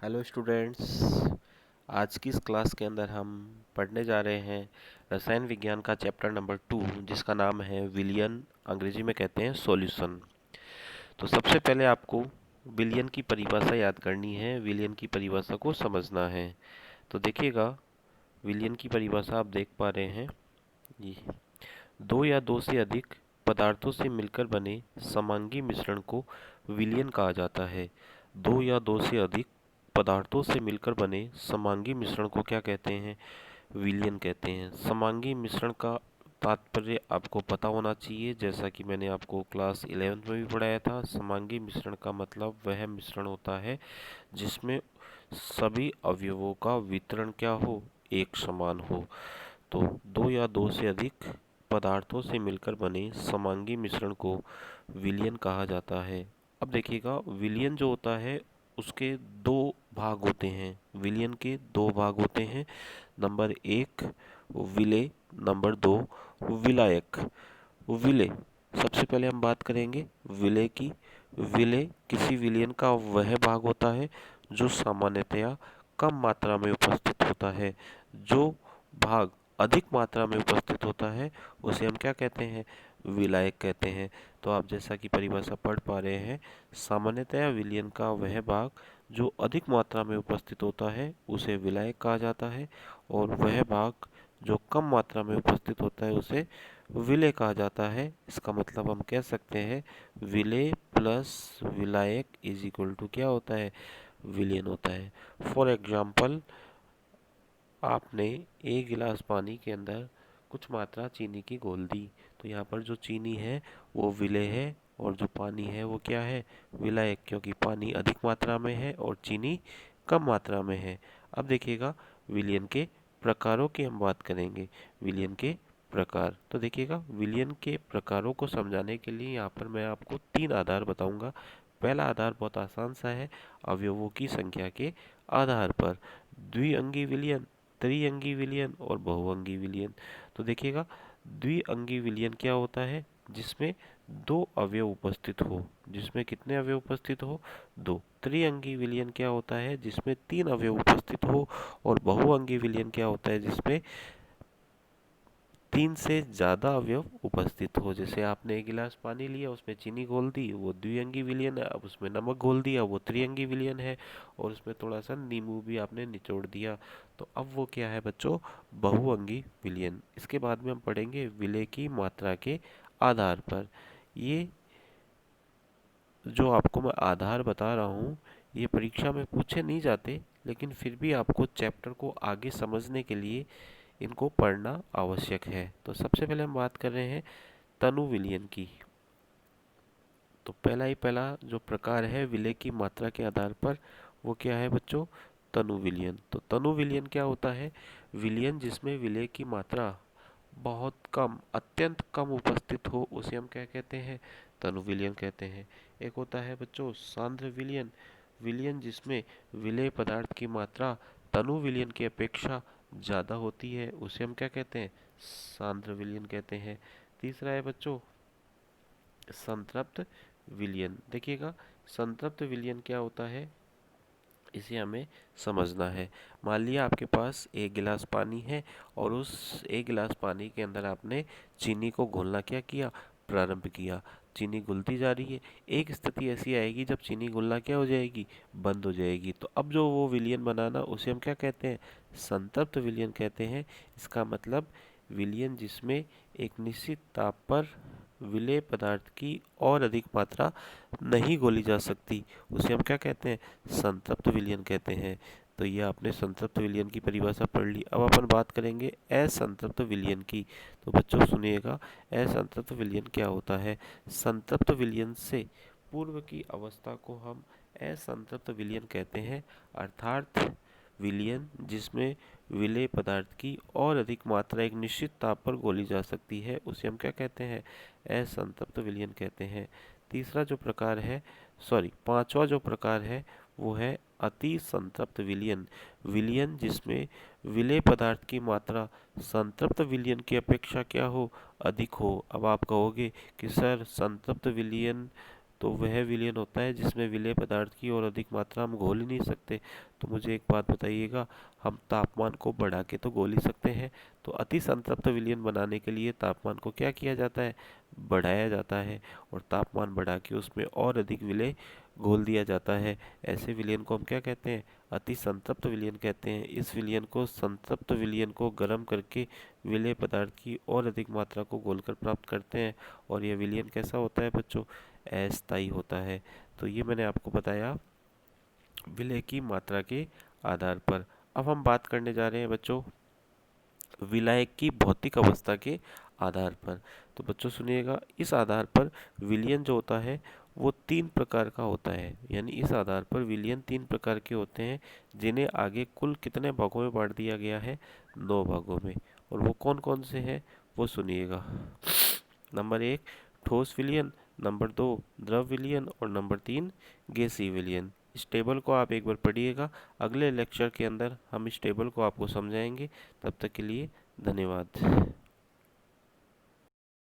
Hello students. आज की इस क्लास के अंदर हम पढ़ने जा रहे हैं रसायन विज्ञान का चैप्टर नंबर 2, जिसका नाम है विलियन, अंग्रेजी में कहते हैं सॉल्यूशन। तो सबसे पहले आपको विलियन की परिभाषा याद करनी है, विलियन की परिभाषा को समझना है। तो देखिएगा, विलियन की परिभाषा आप देख पा रहे हैं। ये दो या दो से अधिक पदार्थों से मिलकर बने समांगी मिश्रण को विलियन कहा जाता है। दो या दो से अधिक पदार्थों से मिलकर बने समांगी मिश्रण को क्या कहते हैं? विलियन कहते हैं। समांगी मिश्रण का तात्पर्य आपको पता होना चाहिए, जैसा कि मैंने आपको क्लास 11th में भी पढ़ाया था। समांगी मिश्रण का मतलब वह मिश्रण होता है जिसमें सभी अवयवों का वितरण क्या हो, एक समान हो। तो दो या दो से अधिक पदार्थों से मिलकर बने समांगी मिश्रण को विलियन कहा जाता है। अब देखिएगा, विलियन जो होता है उसके दो भाग होते हैं। विलियन के दो भाग होते हैं। नंबर एक विलेय, नंबर दो विलायक। विलेय, सबसे पहले हम बात करेंगे विलेय की। विलेय किसी विलियन का वह भाग होता है जो सामान्यतया कम मात्रा में उपस्थित होता है। जो भाग अधिक मात्रा में उपस्थित होता है उसे हम क्या कहते हैं? विलायक कहते हैं। तो आप जैसा कि परिभाषा पढ़ पा रहे हैं, सामान्यतया विलियन का वह भाग जो अधिक मात्रा में उपस्थित होता है उसे विलायक कहा जाता है, और वह भाग जो कम मात्रा में उपस्थित होता है उसे विलेय कहा जाता है। इसका मतलब हम कह सकते हैं विलेय प्लस विलायक इज इक्वल टू क्या होता है? विलियन होता है। फॉर एग्जाम्पल, आपने एक गिलास पानी के अंदर कुछ मात्रा चीनी की घोल दी, तो यहाँ पर जो चीनी है वो विलेय है, और जो पानी है वो क्या है? विलायक, क्योंकि पानी अधिक मात्रा में है और चीनी कम मात्रा में है। अब देखिएगा, विलियन के प्रकारों की हम बात करेंगे। विलियन के प्रकार, तो देखिएगा, विलियन के प्रकारों को समझाने के लिए यहाँ पर मैं आपको तीन आधार बताऊंगा। पहला आधार बहुत आसान सा है, अवयवों की संख्या के आधार पर। द्विअंगी विलियन, त्रिअंगी विलियन और बहुअंगी विलियन। तो देखिएगा, द्विअंगी विलियन क्या होता है? जिसमें दो अवयव उपस्थित हो। जिसमें कितने अवयव उपस्थित हो? दो। त्रिअंगी विलियन क्या होता है? जिसमें तीन अवयव उपस्थित हो। और बहुअंगी विलियन क्या होता है? जिसमें तीन से ज़्यादा अवयव उपस्थित हो। जैसे आपने एक गिलास पानी लिया, उसमें चीनी घोल दी, वो द्विअंगी विलियन है। अब उसमें नमक घोल दिया, वो त्रिअंगी विलियन है। और उसमें थोड़ा सा नींबू भी आपने निचोड़ दिया, तो अब वो क्या है बच्चों? बहुअंगी विलियन। इसके बाद में हम पढ़ेंगे विलेय की मात्रा के आधार पर। ये जो आपको मैं आधार बता रहा हूँ, ये परीक्षा में पूछे नहीं जाते, लेकिन फिर भी आपको चैप्टर को आगे समझने के लिए इनको पढ़ना आवश्यक है। तो सबसे पहले हम बात कर रहे हैं तनु विलियन की। तो पहला ही पहला जो प्रकार है विलेय की मात्रा के आधार पर, वो क्या है बच्चों? तनु विलियन। तो तनु विलियन क्या होता है? विलियन जिसमें विलेय की मात्रा बहुत कम, अत्यंत कम उपस्थित हो, उसे हम क्या कहते हैं? तनु विलियन कहते हैं। एक होता है बच्चों सांद्र विलियन। विलियन जिसमें विलेय पदार्थ की मात्रा तनु विलियन की अपेक्षा ज़्यादा होती है, उसे हम क्या कहते हैं? सांद्र विलियन कहते हैं। तीसरा है बच्चों संतृप्त विलियन। देखिएगा, संतृप्त विलियन क्या होता है, इसे हमें समझना है। मान लिया आपके पास एक गिलास पानी है, और उस एक गिलास पानी के अंदर आपने चीनी को घोलना क्या किया? प्रारंभ किया। चीनी घुलती जा रही है। एक स्थिति ऐसी आएगी जब चीनी घुलना क्या हो जाएगी? बंद हो जाएगी। तो अब जो वो विलियन बनाना, उसे हम क्या कहते हैं? संतृप्त विलियन कहते हैं। इसका मतलब विलियन जिसमें एक निश्चित ताप पर विलेय पदार्थ की और अधिक मात्रा नहीं घोली जा सकती, उसे हम क्या कहते हैं? संतृप्त विलियन कहते हैं। तो ये आपने संतृप्त विलियन की परिभाषा पढ़ ली। अब अपन बात करेंगे असंतृप्त विलियन की। तो बच्चों सुनिएगा, असंतृप्त विलियन क्या होता है? संतृप्त विलियन से पूर्व की अवस्था को हम असंतृप्त विलियन कहते हैं। अर्थात विलियन जिसमें विलेय पदार्थ की और अधिक मात्रा एक निश्चित ताप पर घोली जा सकती है, उसे हम क्या कहते हैं? असंतृप्त विलियन कहते हैं। तीसरा जो प्रकार है, पांचवा जो प्रकार है, वो है अति संतृप्त विलियन। विलियन जिसमें विलेय पदार्थ की मात्रा संतृप्त विलियन की अपेक्षा क्या हो? अधिक हो। अब आप कहोगे कि सर संतृप्त विलियन तो वह विलयन होता है जिसमें विलेय पदार्थ की और अधिक मात्रा हम घोल ही नहीं सकते। तो मुझे एक बात बताइएगा, हम तापमान को बढ़ा के तो घोल ही सकते हैं, तो अति संतृप्त विलयन बनाने के लिए तापमान को क्या किया जाता है, बढ़ाया जाता है, और तापमान बढ़ा के उसमें और अधिक विलेय घोल दिया जाता है। ऐसे विलयन को हम क्या कहते हैं, अति संतृप्त विलयन कहते हैं। इस विलयन को, संतृप्त विलयन को गर्म करके विलेय पदार्थ की और अधिक मात्रा को घोलकर प्राप्त करते हैं, और यह विलयन कैसा होता है बच्चों, अस्थायी होता है। तो ये मैंने आपको बताया विलेय की मात्रा के आधार पर। अब हम बात करने जा रहे हैं बच्चों विलायक की भौतिक अवस्था के आधार पर। तो बच्चों सुनिएगा, इस आधार पर विलयन जो होता है वो 3 प्रकार का होता है। यानी इस आधार पर विलयन 3 प्रकार के होते हैं, जिन्हें आगे कुल कितने भागों में बांट दिया गया है, 9 भागों में। और वो कौन कौन से हैं वो सुनिएगा। नंबर 1 ठोस विलयन, नंबर 2 द्रव विलयन, और नंबर 3 गैसीय विलयन। इस टेबल को आप एक बार पढ़िएगा, अगले लेक्चर के अंदर हम इस टेबल को आपको समझाएंगे। तब तक के लिए धन्यवाद।